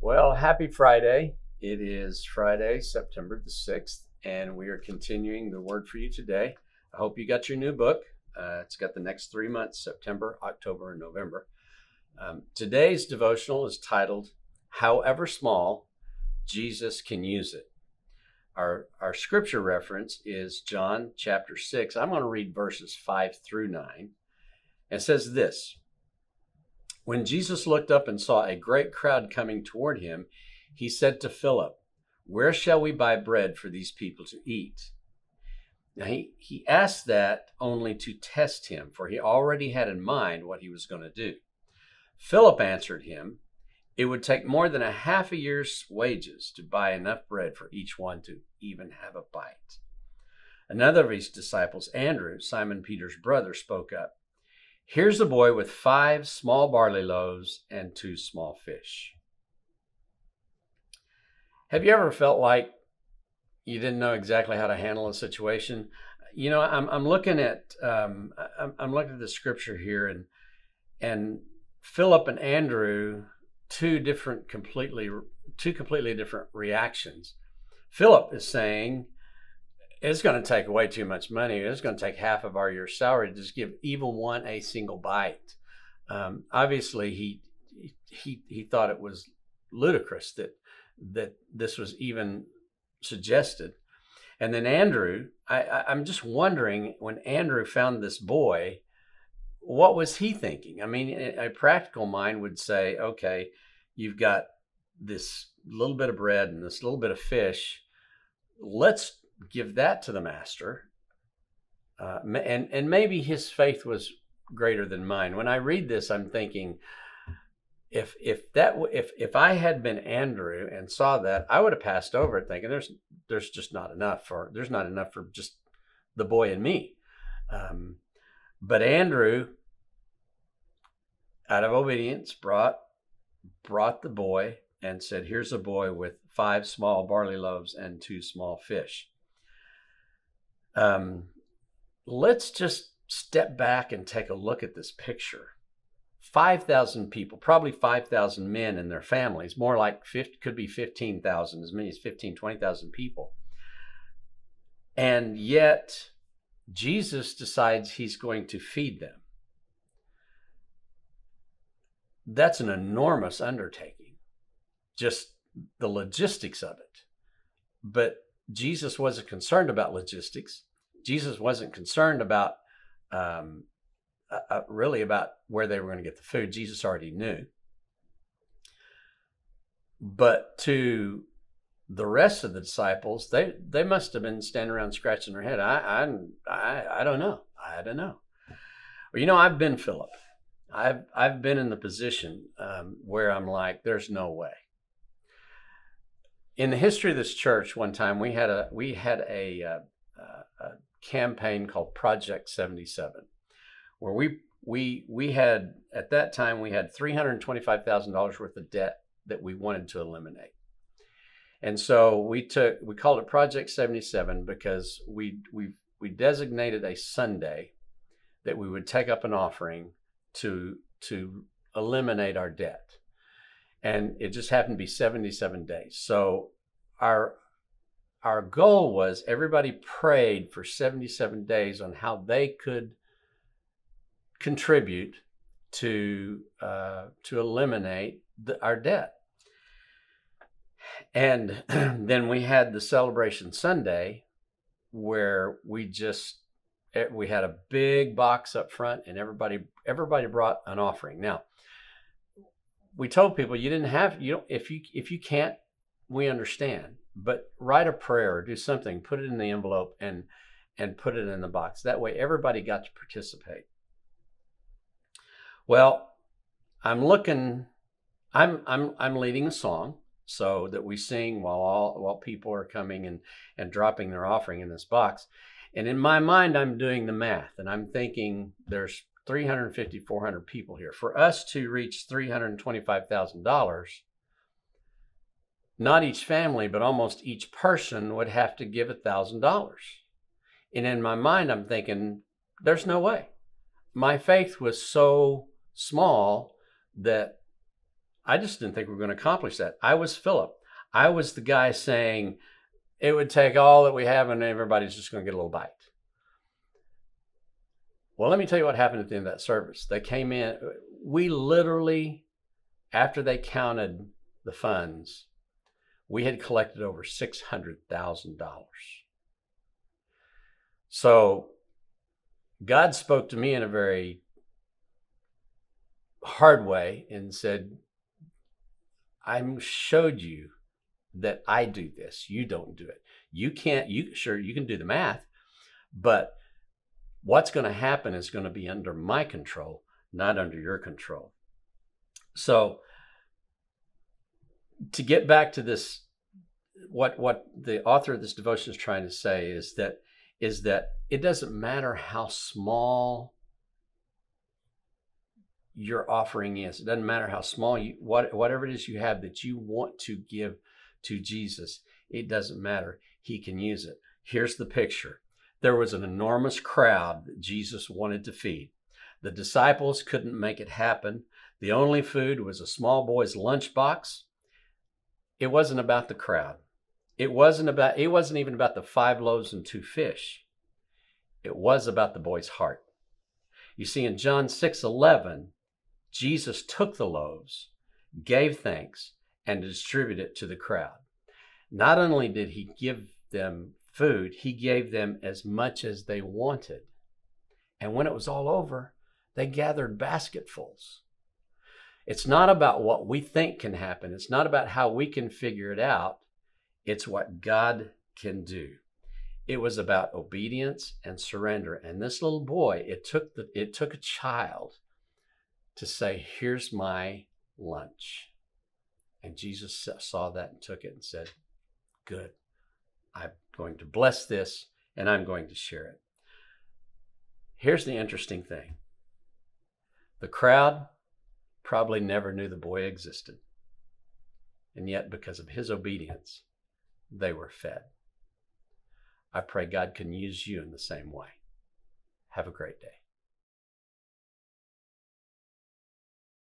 Well, happy Friday. It is Friday, September the 6th, and we are continuing the word for you today. I hope you got your new book. It's got the next 3 months, September, October, and November. Today's devotional is titled, However Small, Jesus Can Use It. Our scripture reference is John chapter 6. I'm going to read verses 5 through 9. It says this: When Jesus looked up and saw a great crowd coming toward him, he said to Philip, "Where shall we buy bread for these people to eat?" Now, he asked that only to test him, for he already had in mind what he was going to do. Philip answered him, "It would take more than a half a year's wages to buy enough bread for each one to even have a bite." Another of his disciples, Andrew, Simon Peter's brother, spoke up. "Here's a boy with 5 small barley loaves and 2 small fish." Have you ever felt like you didn't know exactly how to handle a situation? You know, I'm looking at I'm looking at the scripture here, and Philip and Andrew, two completely different reactions. Philip is saying, it's going to take way too much money. It's going to take half of our year's salary to just give even one a single bite. Obviously, he thought it was ludicrous that this was even suggested. And then Andrew, I'm just wondering, when Andrew found this boy, what was he thinking? I mean, a practical mind would say, okay, you've got this little bit of bread and this little bit of fish. Let's give that to the master. And maybe his faith was greater than mine. When I read this, I'm thinking, if I had been Andrew and saw that, I would have passed over it, thinking there's just not enough for just the boy and me. But Andrew, out of obedience, brought the boy and said, "Here's a boy with 5 small barley loaves and 2 small fish." Let's just step back and take a look at this picture. 5,000 people, probably 5,000 men and their families, more like could be 15,000, as many as 20,000 people. And yet Jesus decides he's going to feed them. That's an enormous undertaking, just the logistics of it. But Jesus wasn't concerned about logistics. Jesus wasn't concerned about really about where they were going to get the food. Jesus already knew. But to the rest of the disciples, they must have been standing around scratching their head. I don't know. I don't know. Well, you know, I've been Philip. I've been in the position where I'm like, there's no way. In the history of this church, one time we had a campaign called Project 77, where we had, at that time, we had $325,000 worth of debt that we wanted to eliminate. And so we called it Project 77 because we designated a Sunday that we would take up an offering to eliminate our debt. And it just happened to be 77 days. So our goal was everybody prayed for 77 days on how they could contribute to eliminate our debt. And then we had the celebration Sunday, where we had a big box up front, and everybody brought an offering. Now, we told people if you can't, we understand, but write a prayer or do something, put it in the envelope and put it in the box. That way everybody got to participate. Well, I'm leading a song so that we sing while people are coming and dropping their offering in this box. And in my mind, I'm doing the math, and I'm thinking there's 350, 400 people here. For us to reach $325,000, not each family, but almost each person would have to give $1,000. And in my mind, I'm thinking, there's no way. My faith was so small that I just didn't think we were going to accomplish that. I was Philip. I was the guy saying it would take all that we have and everybody's just going to get a little bite. Well, let me tell you what happened at the end of that service. They came in. We literally, after they counted the funds, we had collected over $600,000. So God spoke to me in a very hard way and said, I showed you that I do this. You don't do it. You can't, sure, you can do the math, but what's going to happen is going to be under my control, not under your control. So to get back to this, what the author of this devotion is trying to say is that it doesn't matter how small your offering is. It doesn't matter how small whatever it is you have that you want to give to Jesus. It doesn't matter. He can use it. Here's the picture. There was an enormous crowd that Jesus wanted to feed. The disciples couldn't make it happen. The only food was a small boy's lunchbox. It wasn't about the crowd. It wasn't even about the 5 loaves and 2 fish. It was about the boy's heart. You see, in John 6:11, Jesus took the loaves, gave thanks, and distributed it to the crowd. Not only did he give them food, he gave them as much as they wanted. And when it was all over, they gathered basketfuls. It's not about what we think can happen. It's not about how we can figure it out. It's what God can do. It was about obedience and surrender. And this little boy, it took a child to say, here's my lunch. And Jesus saw that and took it and said, good. I'm going to bless this and I'm going to share it. Here's the interesting thing. The crowd probably never knew the boy existed. And yet, because of his obedience, they were fed. I pray God can use you in the same way. Have a great day.